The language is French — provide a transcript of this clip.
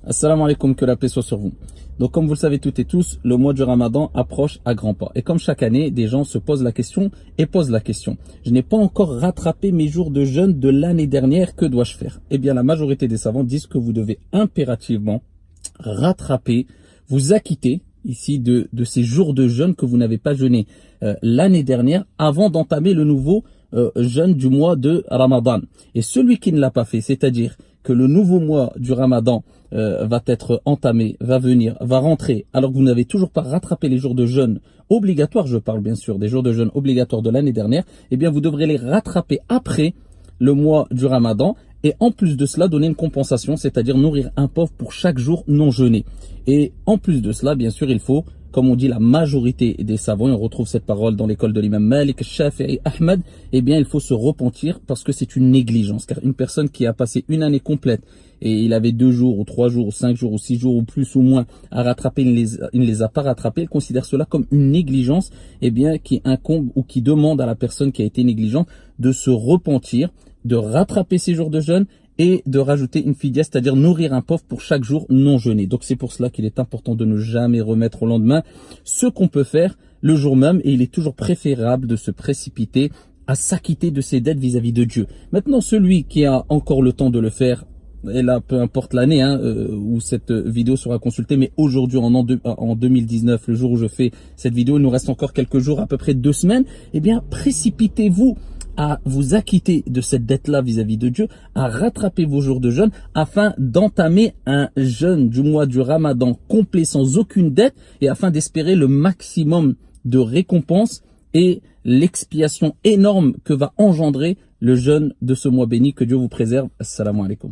Assalamu alaikum, que la paix soit sur vous. Donc comme vous le savez toutes et tous, le mois du Ramadan approche à grands pas. Et comme chaque année, des gens se posent la question et posent la question. Je n'ai pas encore rattrapé mes jours de jeûne de l'année dernière, que dois-je faire? Eh bien la majorité des savants disent que vous devez impérativement rattraper, vous acquitter ici de ces jours de jeûne que vous n'avez pas jeûné l'année dernière avant d'entamer le nouveau jeûne du mois de Ramadan. Et celui qui ne l'a pas fait, c'est-à-dire que le nouveau mois du Ramadan va être entamé, va venir, va rentrer, alors que vous n'avez toujours pas rattrapé les jours de jeûne obligatoires, je parle bien sûr des jours de jeûne obligatoires de l'année dernière, eh bien vous devrez les rattraper après le mois du Ramadan et en plus de cela donner une compensation, c'est-à-dire nourrir un pauvre pour chaque jour non jeûné. Et en plus de cela, bien sûr, il faut, comme on dit la majorité des savants, et on retrouve cette parole dans l'école de l'imam Malik, Shafi'i, Ahmed, eh bien il faut se repentir parce que c'est une négligence. Car une personne qui a passé une année complète et il avait 2 jours ou 3 jours ou 5 jours ou 6 jours ou plus ou moins à rattraper, il ne les a pas rattrapés, il considère cela comme une négligence, eh bien qui incombe ou qui demande à la personne qui a été négligente de se repentir, de rattraper ses jours de jeûne et de rajouter une fidya, c'est-à-dire nourrir un pauvre pour chaque jour non jeûné. Donc c'est pour cela qu'il est important de ne jamais remettre au lendemain ce qu'on peut faire le jour même, et il est toujours préférable de se précipiter à s'acquitter de ses dettes vis-à-vis de Dieu. Maintenant, celui qui a encore le temps de le faire, et là peu importe l'année où cette vidéo sera consultée, mais aujourd'hui en 2019, le jour où je fais cette vidéo, il nous reste encore quelques jours, à peu près 2 semaines, eh bien précipitez-vous à vous acquitter de cette dette-là vis-à-vis de Dieu, à rattraper vos jours de jeûne afin d'entamer un jeûne du mois du Ramadan complet sans aucune dette et afin d'espérer le maximum de récompenses et l'expiation énorme que va engendrer le jeûne de ce mois béni. Que Dieu vous préserve. Assalamu alaikum.